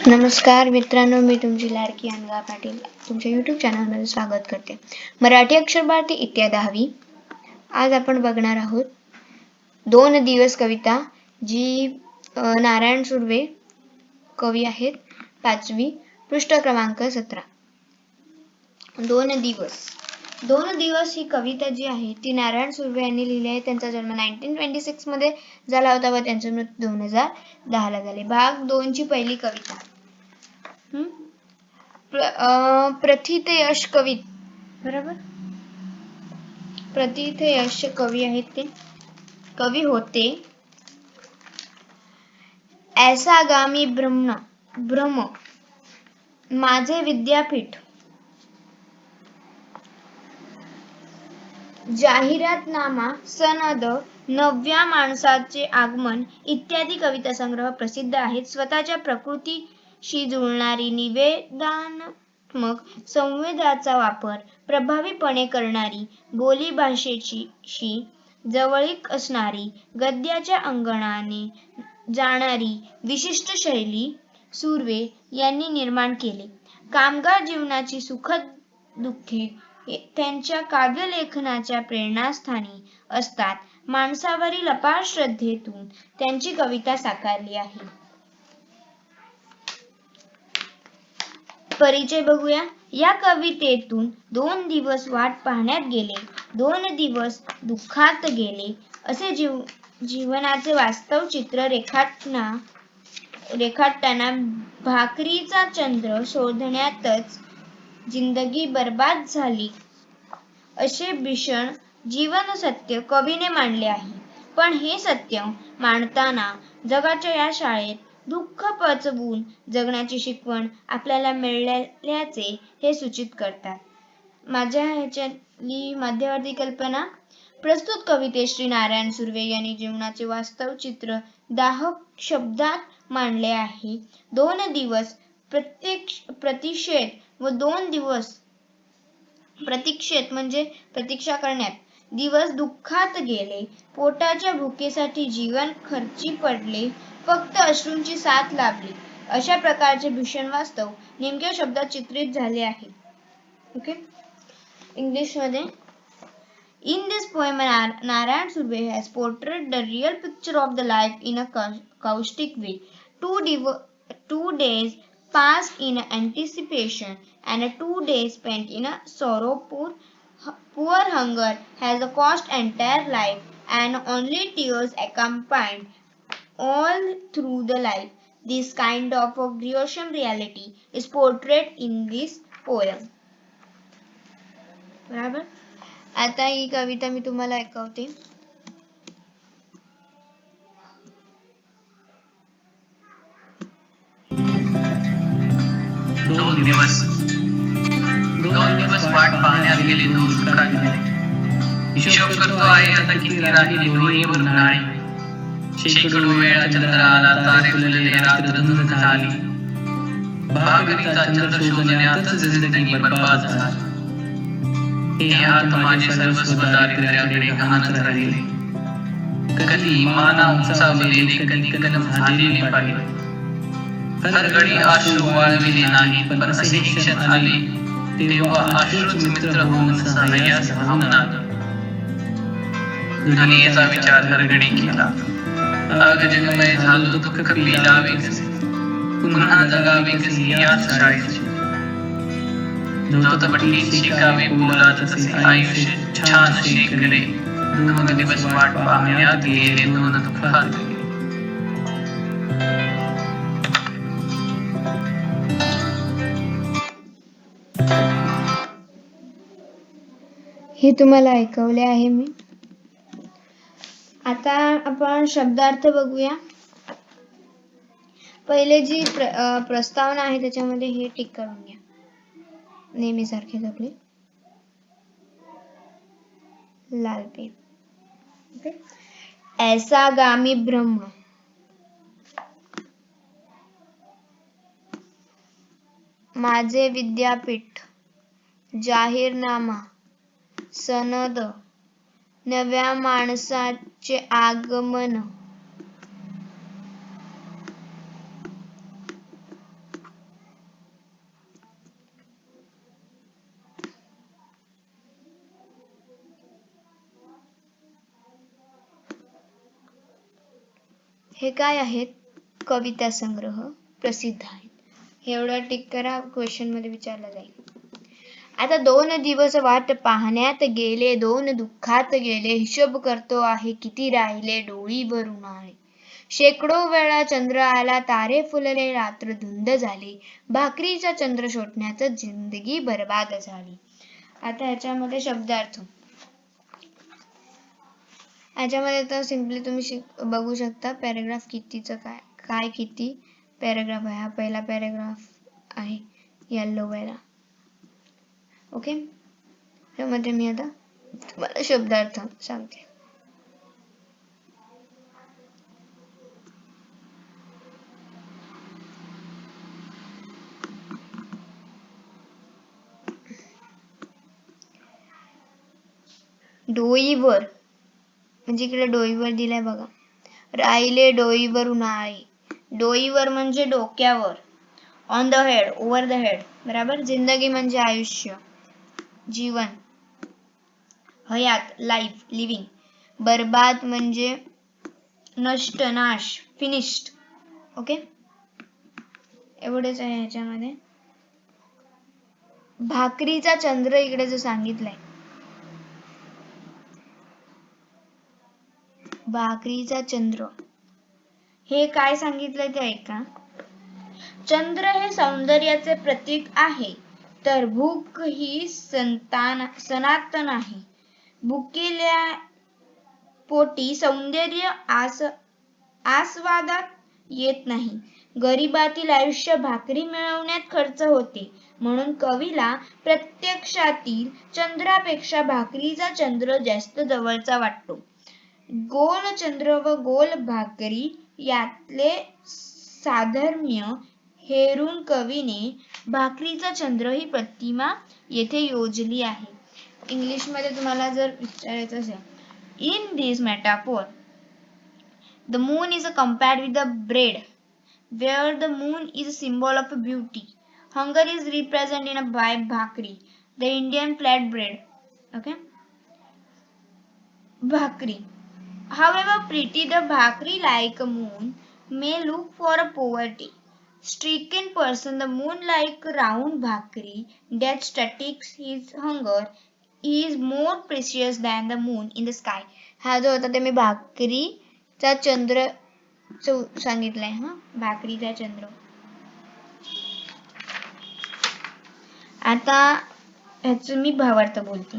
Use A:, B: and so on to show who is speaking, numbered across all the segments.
A: नमस्कार मित्रांनो, मी तुमची लाडकी अनघा पाटील तुमच्या YouTube चॅनलमध्ये स्वागत करते. मराठी अक्षर भारती इत्यादी 10वी. आज आपण बघणार आहोत 2 दिवस कविता, जी नारायण सुर्वे कवी आहेत. 5वी, पृष्ठ क्रमांक 17. 2 दिवस ही कविता जी आहे ती नारायण सुर्वे यांनी लिहिली आहे. त्यांचा जन्म 1926 मध्ये झाला होता व त्यांचे मृत्यू 2010 ला झाले. भाग 2 ची पहिली कविता. प्रथितयश कवी, बरोबर. प्रथितयश कवी आहेत, ते कवी होते. ऐसा गामी ब्रह्म माझे विद्यापीठ, जाहिरातनामा, सनद, नव्या माणसाचे आगमन इत्यादी कविता संग्रह प्रसिद्ध आहेत. स्वतःच्या प्रकृतीशी जुळणारी, निवेदनात्मक संवेदाचा वापर प्रभावीपणे करणारी, बोली भाषेशी जवळीक असणारी, गद्याच्या अंगणाने जाणारी विशिष्ट शैली सुर्वे यांनी निर्माण केली. कामगार जीवनाची सुखद दुःखे त्यांच्या काव्यलेखनाच्या प्रेरणास्थानी असतात. माणसावरील अपार श्रद्धेतून त्यांची कविता साकारली आहे. परिचय बघूया. या कवितेतून 2 दिवस वाट पाहण्यात गेले, 2 दिवस दुःखात गेले असे जीवनाचे वास्तव चित्र रेखाटताना भाकरीचा चंद्र शोधण्यातच जिंदगी बर्बाद झाली असे भीषण जीवन सत्य कवीने मांडले आहे. पण हे सत्य मांडताना जगाच्या या शाळेत दुःख पचवून जगण्याची शिकवण आपल्याला मिळाल्याचे हे सूचित करतात. माझ्या ह्याच्यातली मध्यवर्ती कल्पना. प्रस्तुत कवितेत श्री नारायण सुर्वे यांनी जीवनाचे वास्तव चित्र 10 शब्दात मांडले आहे. 2 दिवस प्रतिक्षेत व 2 दिवस प्रतीक्षेत म्हणजे प्रतीक्षा करण्यात, दिवस दुःखात गेले, पोटाच्या भुकेसाठी जीवन खर्ची पडले, फक्त अश्रूंची साथ लाभली अशा प्रकारचे भीषण वास्तव नेमक्या शब्दात चित्रित झाले आहे. ओके, इंग्लिश मध्ये. In this poem, Narayan Surve has portrayed the real picture of the life in a caustic way. 2 days passed in anticipation and 2 days spent in a sorrow. Poor hunger has cost entire life, and only tears accompanied all through the life. This kind of a gruesome reality is portrayed in this poem. बराबर. आता ही कविता मी तुम्हाला ऐकवते.
B: दोन दिवस वाट पाहण्यात गेले, दुःखात गेले. हिशोब करतो आहे आता किती राहिली डोळीवर उन्हाळी. शेकडो वेळा चंद्र आला, तारे फुलले, रात्र धुंद झाली. भाकरीचा चंद्र शोधण्यातच जिंदगी बर्बाद झाली. हे हात माझे सर्वस्व दारिद्र्याकडे घाणत राहिले. कधी माना उंचावलेले, कधी कलम झालेले पाहिले. हर घडी अश्रू वाळविले नाही, पण असे क्षण आले तेव्हा अश्रूच मित्र होऊन सहाय्यास धावून आले. दुनियेचा विचार हर घडी केला, अग जन्मय झालो दुःख पिलावे कसे, पुन्हा जगावे कसे याच शाळेचे. जोतपट्टी शिकावे बोलात तसे आयुष्य छान शेकडे. 2 दिवस वाट पाहण्यात गेले, 2 दुःखात गेले.
A: हे तुम्हाला ऐकवले आहे मी. आता आपण शब्दार्थ बघूया. पहिले जी प्रस्तावना आहे त्याच्यामध्ये हे टिक करून घ्या नेहमी सारखेच आपले लाल पेन. ओके. ऐसा गामी ब्रह्म, माझे विद्यापीठ, जाहीरनामा, सनद, नव्या माणसाचे आगमन हे काय आहेत? कविता संग्रह प्रसिद्ध आहेत. हे एवढं टिक करा, क्वेश्चन मध्ये विचारलं जाईल. आता 2 दिवस वाट पाहण्यात गेले, 2 दुःखात गेले, हिशोब करतो आहे किती राहिले डोळीवर उन्हाळे. शेकडो वेळा चंद्र आला, तारे फुलले, रात्र धुंद झाली, भाकरीचा चंद्र शोधण्यात जिंदगी बर्बाद झाली. आता ह्याच्यामध्ये शब्दार्थ, ह्याच्यामध्ये तर सिम्पली तुम्ही बघू शकता पॅराग्राफ कितीचं काय किती पॅराग्राफ आहे. हा पहिला पॅराग्राफ आहे येलो वाला. ओके, त्यामध्ये मी आता तुम्हाला शब्दार्थ सांगते. डोईवर म्हणजे इकडे डोईवर दिलाय बघा. राहिले डोईवर उन्हाळे. डोईवर म्हणजे डोक्यावर. On the head, over the head. बराबर. जिंदगी म्हणजे आयुष्य, जीवन. हयात, लाईफ, लिव्हिंग. बर्बाद म्हणजे नष्ट, नाश, फिनिश्ड. ओके, एवढेच आहे ह्याच्यामध्ये. भाकरीचा चंद्र इकडे जो सांगितलाय, भाकरीचा चंद्र, हे काय सांगितलंय ते ऐका. चंद्र हे सौंदर्याचे प्रतीक आहे, तर भूक ही सनातन आहे. भुकेल्या पोटी सौंदर्य आस्वादात येत नाही. गरिबातील आयुष्य भाकरी मिळवण्यात खर्च होते. म्हणून कवीला प्रत्यक्षातील चंद्रापेक्षा भाकरीचा चंद्र जास्त जवळचा वाटतो. गोल चंद्र व गोल भाकरी यातले साधर्म्य हेरून कवीने भाकरीचा चंद्र ही प्रतिमा येथे योजली आहे. इंग्लिश मध्ये तुम्हाला जर विचारायचं असेल, in this metaphor the moon is compared with the bread, where the moon is a symbol of beauty. Hunger is represented in a by bhakri, the Indian flat bread. Okay, bhakri. However pretty the bhakri like a moon may look for a poverty stricken person, the moon like round bhakri that statics his hunger is more precious than the moon in the sky. हा जो होता ते मी भाकरीचा चंद्र सांगितलाय. भाकरीचा चंद्र. आता ह्याचं मी भावार्थ बोलते.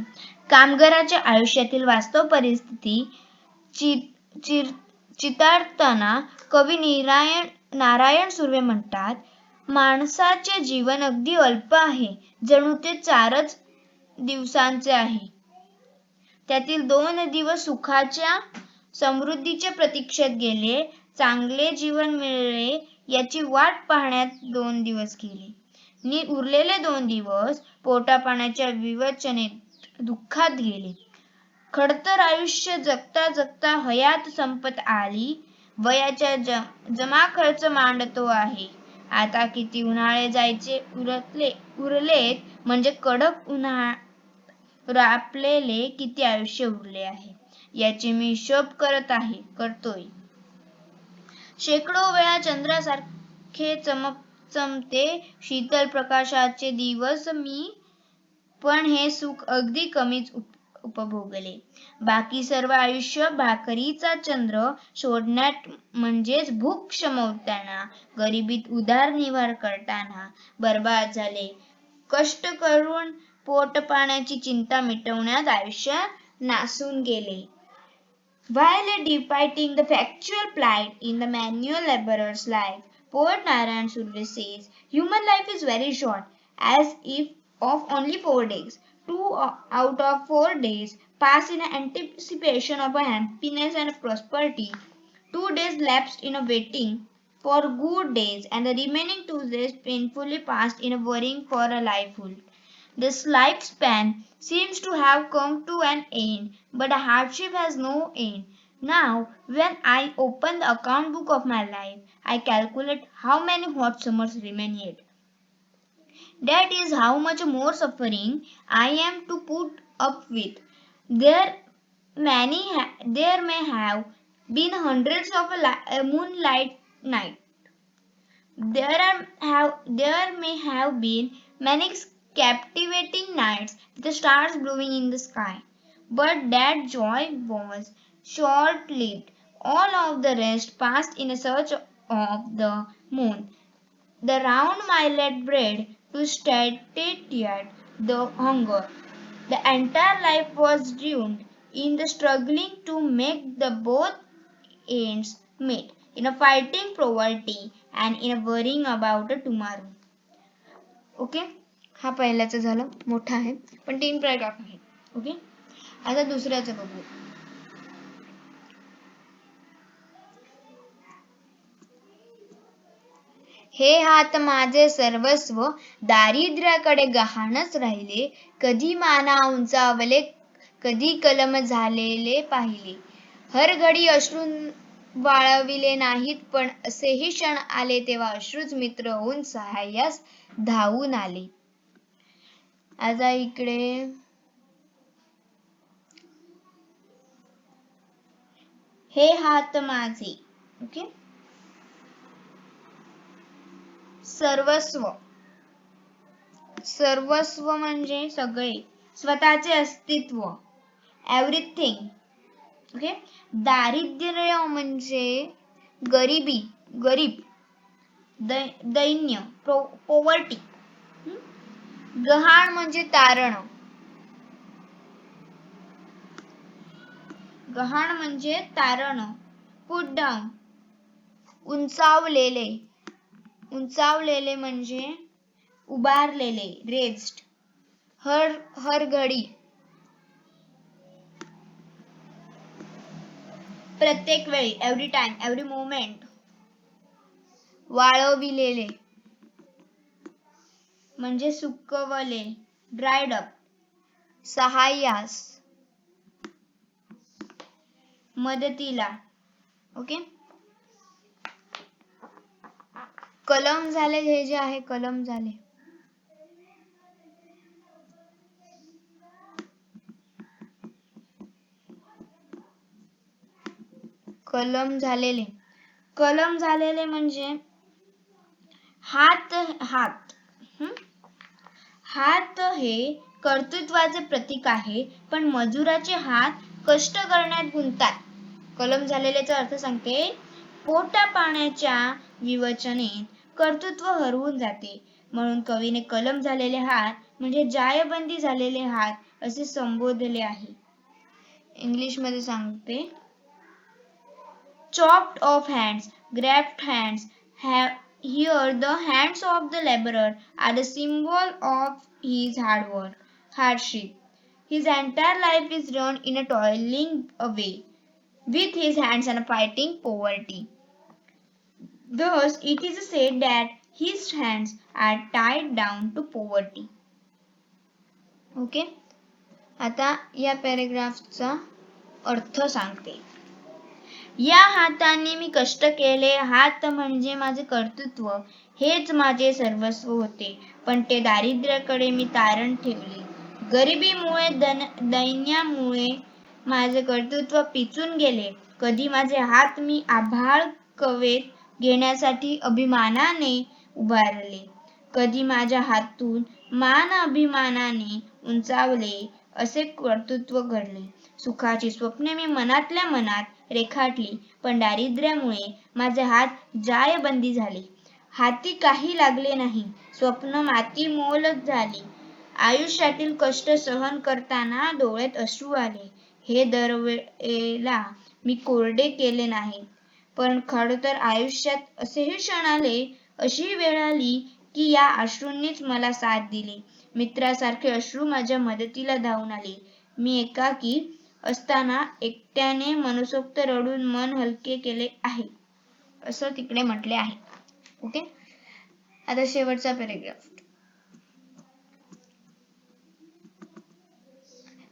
A: कामगाराच्या आयुष्यातील वास्तव परिस्थिती चितारताना कवी नारायण सुर्वे म्हणतात, माणसाचे जीवन अगदी अल्प आहे, जणू ते 4च दिवसांचे आहे. त्यातील 2 दिवस सुखाच्या समृद्धीच्या प्रतीक्षेत गेले. चांगले जीवन मिळेल याची वाट पाहण्यात 2 दिवस गेले. नि उरलेले 2 दिवस पोटापाण्याच्या विवचनेत दुःखात गेले. खडतर आयुष्य जगता जगता हयात संपत आली. वयाच्या जमा खर्च मांडतो आहे. आता किती उन्हाळे जायचे उरलेत म्हणजे कडक रापलेले किती आयुष्य उरले आहे याची मी हिशोब करतोय. शेकडो वेळा चंद्रासारखे चमते शीतल प्रकाशाचे दिवस मी पण हे सुख अगदी कमीच उपभोगले. बाकी सर्व आयुष्य भाकरीचा चंद्र शोधण्यात म्हणजेच भूक शमवताना, गरिबीत उदरनिर्वाह करताना बर्बाद झाले. कष्ट करून पोट पाण्याची चिंता मिटवण्यात आयुष्य नासून गेले. While depicting the factual plight in the manual laborer's life, poet Narayan Surve says, human life is very short, as if of only 4 days. 2 out of 4 days pass in anticipation of a happiness and prosperity. 2 days lapsed in a waiting for good days, and the remaining 2 days painfully passed in a worrying for a livelihood. This lifespan seems to have come to an end, but a hardship has no end. Now, when I open the account book of my life, I calculate how many hot summers remain yet. That is how much more suffering I am to put up with. There may have been hundreds of a moonlight night. There may have been many captivating nights with the stars glowing in the sky, but that joy was short-lived. All of the rest passed in a search of the moon, the round millet bread to satiate the hunger. The entire life was ruined in the struggling to make the both ends meet, in a fighting poverty and in a worrying about a tomorrow. Okay, हा पहिल्याचं झालं, मोठा आहे पण 3 paragraph आहे. Okay, आता दुसऱ्याचं बघू. हे हात माझे सर्वस्व दारिद्र्याकडे गहाणच राहिले, कधी माना उंचावले, कधी कलम झालेले पाहिले. हर घडी अश्रू वाळविले नाहीत, पण असेही क्षण आले तेव्हा अश्रूच मित्र होऊन सहाय्यास धावून आले. आता इकडे हे हात माझे. ओके, सर्वस्व. सर्वस्व म्हणजे सगळे, स्वतःचे अस्तित्व, एव्हरीथिंग. ओके, दारिद्र्य म्हणजे गरिबी, गरीब, दैन्य, पॉवर्टी. गहाण म्हणजे तारण. गहाण म्हणजे तारण. Put down. उंचावलेले. उंचावलेले म्हणजे उभारलेले, रेज्ड. हर घडी, प्रत्येक वेळी, एव्हरी टाइम, एव्हरी मोमेंट. वाळविलेले म्हणजे सुकवले, ड्राईड अप. सहाय्यास, मदतीला. ओके, कलम झाले, हे जे आहे कलम झाले. कलम झालेले. कलम झालेले म्हणजे हात. हात हात हे कर्तृत्वाचे प्रतीक आहे, पण मजुराचे हात कष्ट करण्यात गुंततात. कलम झालेल्याचा अर्थ सांगते, पोटा पाण्याच्या विवचनेत कर्तृत्व हरवून जाते, म्हणून कवीने कलम झालेले हात म्हणजे जायबंदी झालेले हात असे संबोधले आहे. इंग्लिश मध्ये सांगते, chopped off hands, grabbed hands. Here the hands of the laborer are the symbol of his hard work, hardship. His entire life is run in a toiling away with his hands and fighting poverty. Thus it is said that his hands are tied down to poverty. Okay? आता या पॅराग्राफचा अर्थ सांगते. या हाताने मी कष्ट केले, हात म्हणजे माझे कर्तृत्व, हेच माझे सर्वस्व होते, पण ते दारिद्र्याकडे मी तारण ठेवले. गरिबीमुळे, दैन्यामुळे माझे कर्तृत्व पिचून गेले. कधी माझे हात मी आभाळ कवेत घेण्यासाठी अभिमानाने उभारले, कधी माझ्या हातून मान अभिमानाने उंचावले असे कर्तृत्व घडले. सुखाची स्वप्ने मी मनातल्या मनात रेखाटली, पण दारिद्र्यामुळे माझे हात जायबंदी झाले. हाती काही लागले नाही, स्वप्न माती मोल झाली. आयुष्यातील कष्ट सहन करताना डोळ्यात अश्रू आले. हे दरवेळेला मी कोरडे केले नाही, पण खरंतर आयुष्यात असेही क्षण आले, अशी वेळ आली की या अश्रूंनीच मला साथ दिली. मित्रासारखे अश्रू माझ्या मदतीला धावून आले. मी एकाकी असताना एकट्याने मनसोक्त रडून मन हलके केले आहे, असं तिकडे म्हटले आहे. ओके, आता शेवटचा पॅराग्राफ.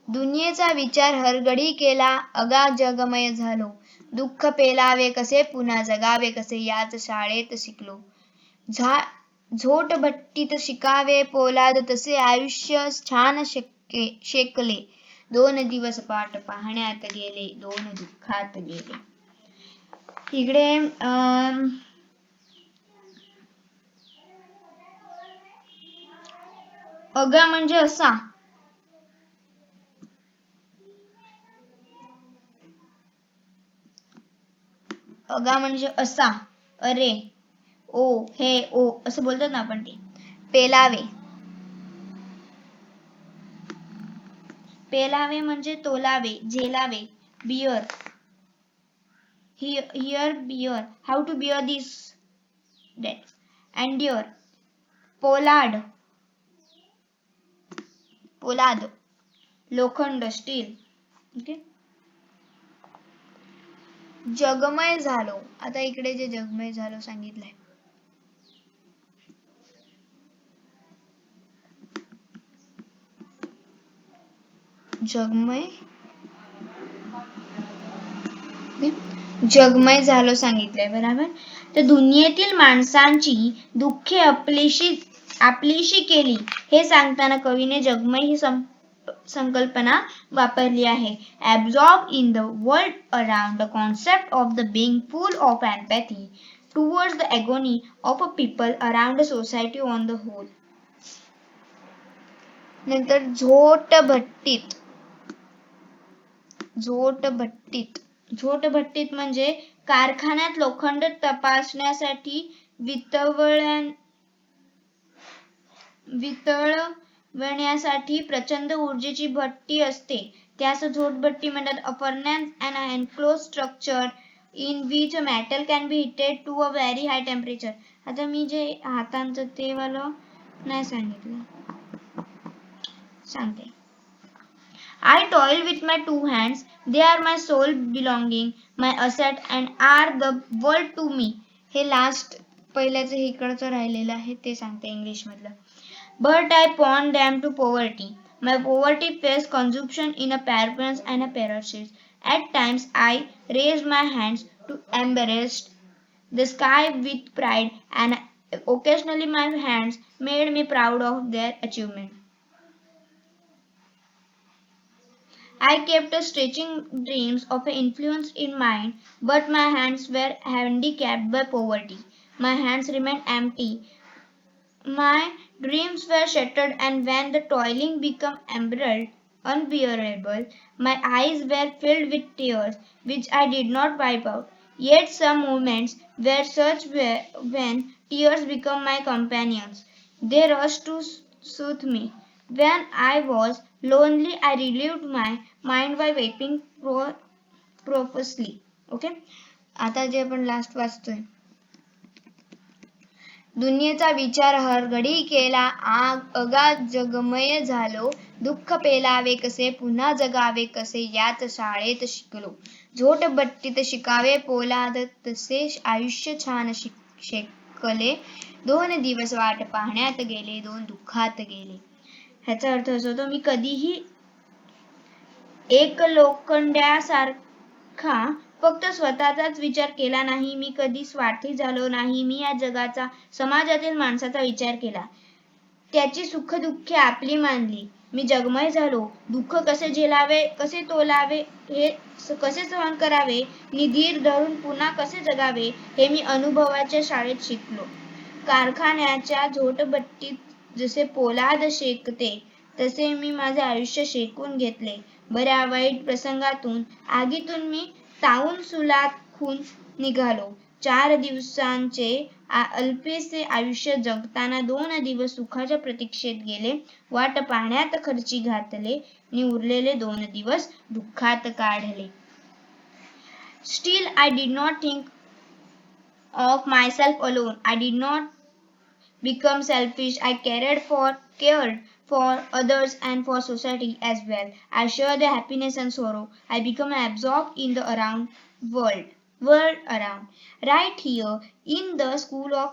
A: दुनियेचा विचार हरघडी केला, अगा जगमय झालो. दुःख पेलावे कसे, पुन्हा जगावे कसे, याच शाळेत शिकलो. झोटभट्टीत शिकावे पोलाद तसे, आयुष्य छान शेकले. 2 दिवस पाठ पाहण्यात गेले, 2 दुःखात गेले. इकडे अगा म्हणजे असा, अगा म्हणजे असा, अरे, ओ, हे, ओ असं बोलतात ना आपण ते. पेलावे, पेलावे म्हणजे तोलावे, झेलावे. Beer, here beer, how to bear this, that. Endure, पोलाद, पोलाद, लोखंड, स्टील. ओके. जगमय झालो, आता इकडे जे जगमय झालो सांगितलंय. जगमय, जगमय झालो सांगितलंय बरोबर. तर दुनियेतील माणसांची दुःखे आपलीशी केली हे सांगताना कवीने जगमय ही संकल्पना वापरली आहे. Absorbed in the world around, the concept of the being full of empathy towards the agony of a people around a society on the whole. नंतर झोटभट्टीत, झोटभट्टीत, झोटभट्टीत म्हणजे कारखान्यात लोखंड तपासण्यासाठी वितळवण्यासाठी प्रचंड ऊर्जेची भट्टी असते, त्यास झोटभट्टी म्हणतात. A furnace and an enclosed structure in which a metal can be heated to a very high temperature. आता मी जे हातांचं ते वालं नाही सांगितलं, सांगते. I toil with my two hands, they are my sole belonging, my asset and are the world to me. हे last पहिल्याचं इकडचं राहिलेलं आहे ते सांगते इंग्लिश मधलं. But I pawn them to poverty. My poverty pays consumption in a pair of pens and a pair of sheets. At times I raised my hands to embrace the sky with pride, and occasionally my hands made me proud of their achievement. I kept stretching dreams of an influence in mind, but my hands were handicapped by poverty. My hands remained empty. My dreams were shattered, and when the toiling became unbearable, my eyes were filled with tears, which I did not wipe out. Yet some moments were such when tears became my companions. They rushed to soothe me. When I was lonely, I relieved my mind by weeping profusely. Okay. आता जे आपण last वाचतोय. दुनियेचा विचार हरघडी केला, अगाध जगमय झालो, दुःख पेलावे कसे, पुन्हा जगावे कसे, याच शाळेत शिकलो. झोटभट्टीत शिकावे पोलाद, तसे आयुष्य छान शेकले. 2 दिवस वाट पाहण्यात गेले, 2 दुःखात गेले. ह्याचा अर्थ असा होतो, मी कधीही एक लोखंड्यासारखा फक्त स्वतःचाच विचार केला नाही, मी कधी स्वार्थी झालो नाही, मी या जगाचा, समाजातील माणसाचा विचार केला, त्याची सुख दुःखे आपली मानली. मी जगमय झालो, दुःख कसे झेलावे, कसे तोलावे, हे कसे सहन करावे, निधीर धरून पुन्हा कसे जगावे, हे मी अनुभवाच्या शाळेत शिकलो. कारखान्याच्या झोटभट्टीत जसे पोलाद शेकते, तसे मी माझे आयुष्य शेकून घेतले. बऱ्या वाईट प्रसंगातून, आगीतून मी तावून सुलाखून निघालो. 4 दिवसांचे अल्पेसे आयुष्य जगताना 2 दिवस सुखाच्या प्रतीक्षेत गेले, वाट पाहण्यात खर्ची घातले आणि उरलेले 2 दिवस दुःखात काढले. Still I did not think of myself alone. I did not become selfish. I cared for others and for society as well. I shared their happiness and sorrow. I became absorbed in the world around. Right here in the school of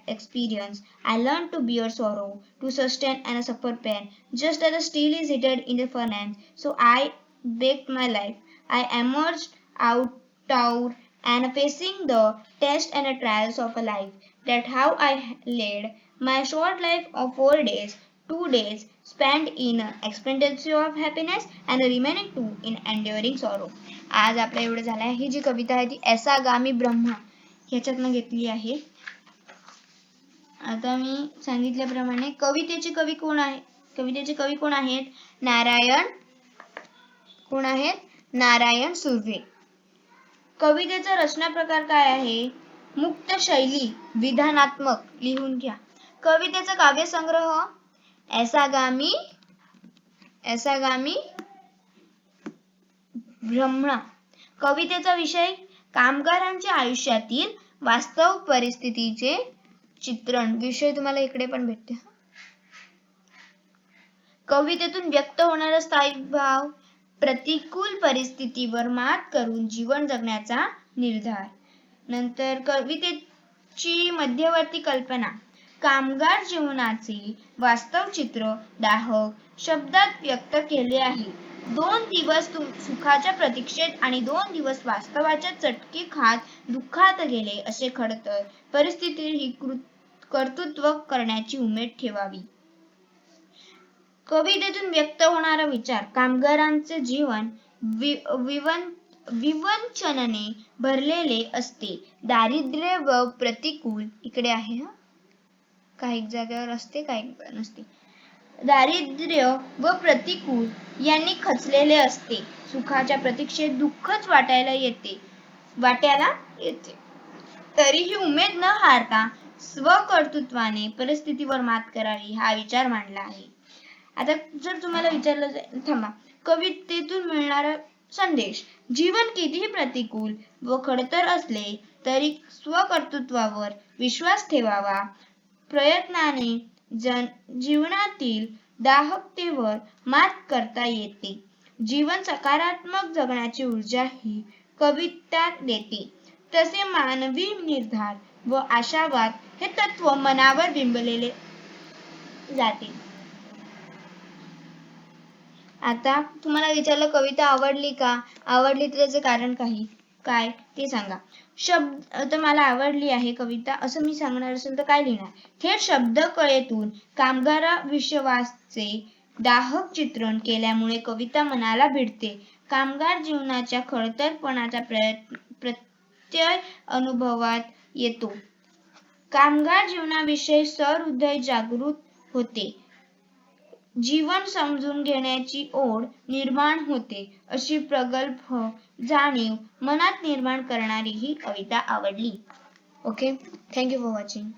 A: experience, I learned to bear sorrow, to sustain and suffer pain. Just as the steel is heated in the furnace, so I baked my life. I emerged out and facing the tests and trials of a life. That's how I led my short life of 4 days 2 days spent in expectancy of happiness and remaining 2 in enduring sorrow. आज आपल्या एवढं झालं आहे. ही जी कविता आहे ती ऐसा गामी ब्रह्मा ह्याच्यातनं घेतली आहे. आता मी सांगितल्याप्रमाणे कवितेचे कवी कोण आहे? कवितेचे कवी कोण आहेत? नारायण सुर्वे. कवितेचा रचना प्रकार काय आहे? मुक्त शैली, विधानात्मक. लिहून घ्या. कवितेचा काव्यसंग्रह ऐसा गामी ब्रह्मा. कवितेचा विषय कामगारांच्या आयुष्यातील वास्तव परिस्थितीचे चित्रण. विषय तुम्हाला इकडे पण भेटते. कवितेतून व्यक्त होणारा स्थायी भाव प्रतिकूल परिस्थितीवर मात करून जीवन जगण्याचा निर्धार. नंतर कवितेची मध्यवर्ती कल्पना कामगार जीवनाचे वास्तव चित्र दाहक शब्दात व्यक्त केले आहे. 2 दिवस सुखाच्या प्रतीक्षेत आणि 2 दिवस वास्तवाच्या चटके खात दुःखात गेले असे खडतर परिस्थितीत ही कर्तृत्व करण्याची उमेद ठेवावी. कवितेतून व्यक्त होणारा विचार कामगारांचे जीवन विवंचनेने भरलेले असते. दारिद्र्य व प्रतिकूल इकडे आहे काही जागेवर असते काही नसते. दारिद्र्य व प्रतिकूल यांनी खचलेले असते. सुखाच्या प्रतीक्षेत दुःखच वाट्याला येते. तरीही उमेद न हारता स्वकर्तृत्वाने परिस्थितीवर मात करावी हा विचार मांडला आहे. आता जर तुम्हाला विचारलं जाईल थांबा कवितेतून मिळणारा संदेश जीवन कितीही प्रतिकूल व खडतर असले तरी स्वकर्तृत्वावर विश्वास ठेवावा. प्रयत्नाने जीवनातील दाहकतेवर मात करता येते. जीवन सकारात्मक जगण्याची ऊर्जा ही कविता देते. तसे मानवी निर्धार व आशावाद हे तत्व मनावर बिंबलेले जाते. आता तुम्हाला विचारलं कविता आवडली का? आवडली तर त्याचे कारण काय ते सांगा. तर मला आवडली आहे कविता असं मी सांगणार असेल तर काय लिहिणार? थेट शब्द कळेतून कामगाराविषयीचे दाहक चित्रण केल्यामुळे कविता मनाला भिडते. कामगार जीवनाच्या खडतरपणाचा प्रत्यय अनुभवात येतो. कामगार जीवनाविषयी सहृदय जागृत होते. जीवन समजून घेण्याची ओढ निर्माण होते. अशी प्रगल्भ जाणीव मनात निर्माण करणारी ही कविता आवडली. Okay, thank you for watching.